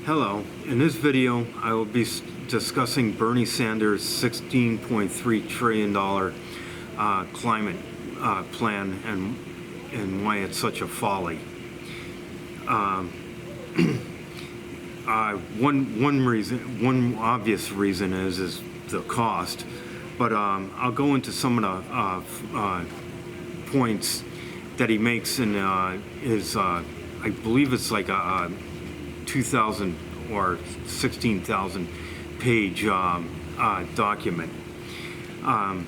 Hello, in this video I will be discussing Bernie Sanders' $16.3 trillion climate plan and why it's such a folly. One obvious reason is the cost, but I'll go into some of the points that he makes in his I believe it's like a 2,000 or 16,000 page document. All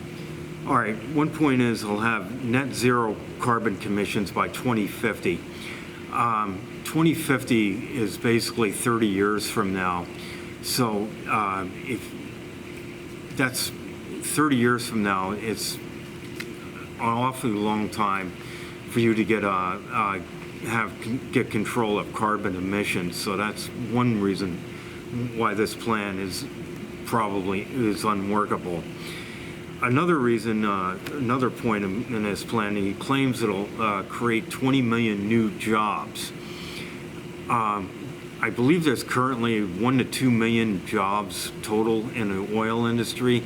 right, one point is he'll have net zero carbon emissions by 2050. 2050 is basically 30 years from now. So if that's 30 years from now, it's an awfully long time for you to get get control of carbon emissions. So that's one reason why this plan is unworkable. Another reason, another point in his plan, he claims it'll create 20 million new jobs. I believe there's currently 1 to 2 million jobs total in the oil industry.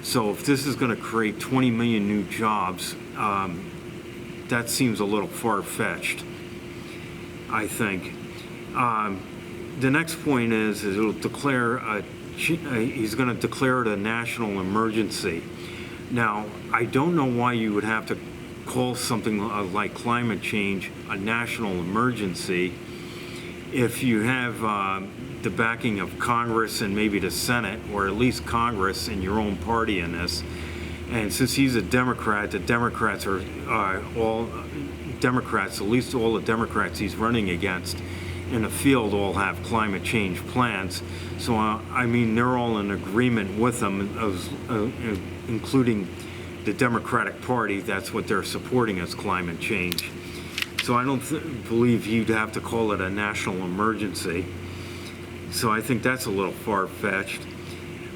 So if this is going to create 20 million new jobs, that seems a little far-fetched, I think. The next point is it'll declare he's going to declare it a national emergency. Now, I don't know why you would have to call something like climate change a national emergency if you have the backing of Congress and maybe the Senate, or at least Congress and your own party in this. And since he's a Democrat, the Democrats are all Democrats, at least all the Democrats he's running against in the field all have climate change plans. So, I mean, they're all in agreement with them, including the Democratic Party. That's what they're supporting as climate change. So I don't believe you'd have to call it a national emergency. So I think that's a little far-fetched.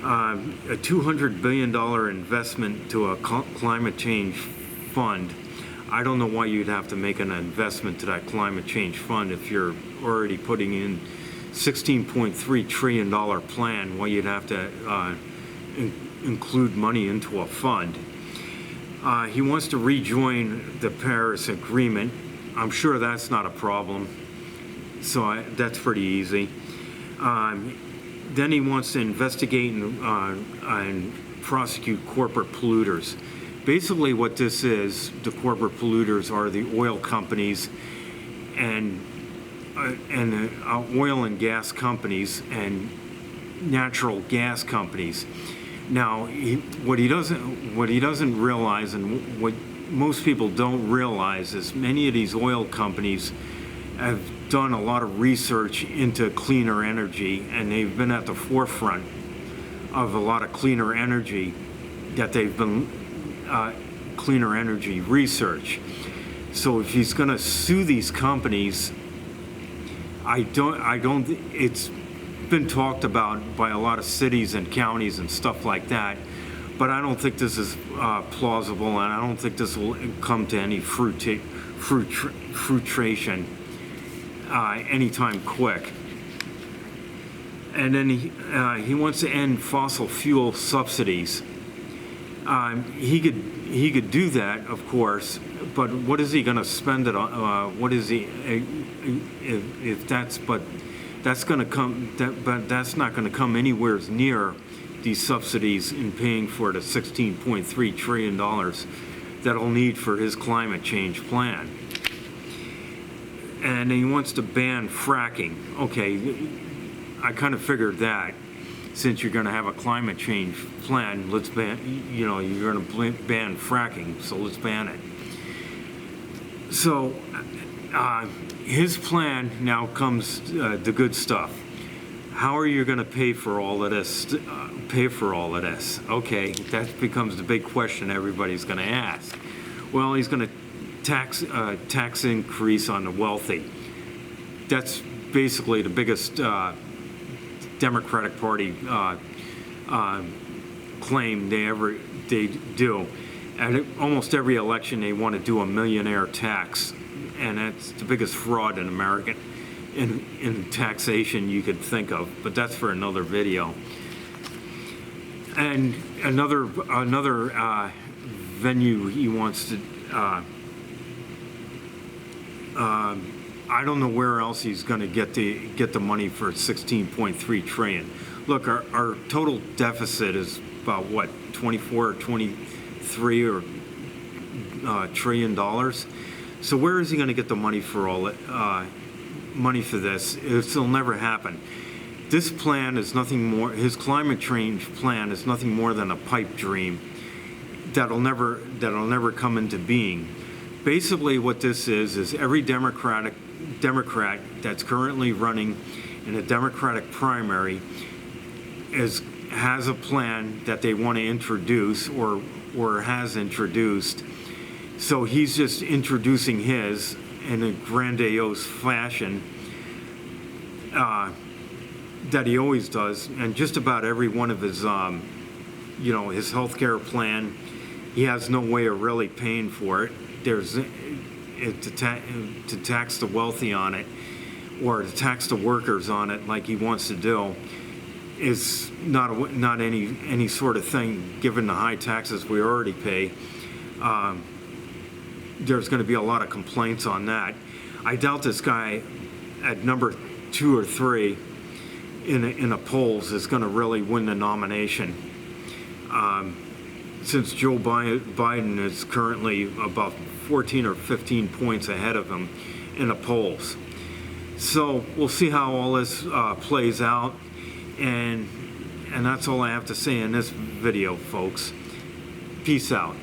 A $200 billion investment to a climate change fund. I don't know why you'd have to make an investment to that climate change fund if you're already putting in $16.3 trillion plan. Why you'd have to include money into a fund. He wants to rejoin the Paris Agreement. I'm sure that's not a problem. So that's pretty easy. Then he wants to investigate and prosecute corporate polluters. Basically what this is, the corporate polluters are the oil companies and oil and gas companies and natural gas companies. Now, what he doesn't realize, and what most people don't realize, is many of these oil companies have done a lot of research into cleaner energy, and they've been at the forefront of a lot of cleaner energy cleaner energy research. So if he's going to sue these companies, it's been talked about by a lot of cities and counties and stuff like that, but I don't think this is plausible, and I don't think this will come to any fruition anytime quick. And then he wants to end fossil fuel subsidies. He could do that, of course, but what is he going to spend it on? What is he? If that's going to come. But that's not going to come anywhere near these subsidies in paying for the $16.3 trillion that he'll need for his climate change plan. And he wants to ban fracking. Okay, I kind of figured that. Since you're going to have a climate change plan, let's ban, you're going to ban fracking, so let's ban it. So his plan now comes the good stuff. How are you going to pay for all of this? Okay, that becomes the big question everybody's going to ask. Well, he's going to tax increase on the wealthy. That's basically the biggest Democratic Party claim they do. At almost every election, they want to do a millionaire tax, and that's the biggest fraud in America. in taxation you could think of, but that's for another video. And another venue he wants to. I don't know where else he's going to get the money for 16.3 trillion. Look, our total deficit is about what, 24 or 23 or trillion dollars. So where is he going to get the money for all money for this? It'll never happen. This plan is nothing more. His climate change plan is nothing more than a pipe dream that'll never come into being. Basically, what this is every Democrat that's currently running in a Democratic primary has a plan that they want to introduce or has introduced. So he's just introducing his in a grandiose fashion that he always does, and just about every one of his, his health care plan, he has no way of really paying for it. There's to tax the wealthy on it, or to tax the workers on it, like he wants to do, is not any sort of thing. Given the high taxes we already pay, there's going to be a lot of complaints on that. I doubt this guy at number 2 or 3 in the polls is going to really win the nomination, since Joe Biden is currently about 14 or 15 points ahead of him in the polls. So we'll see how all this plays out, and that's all I have to say in this video, folks. Peace out.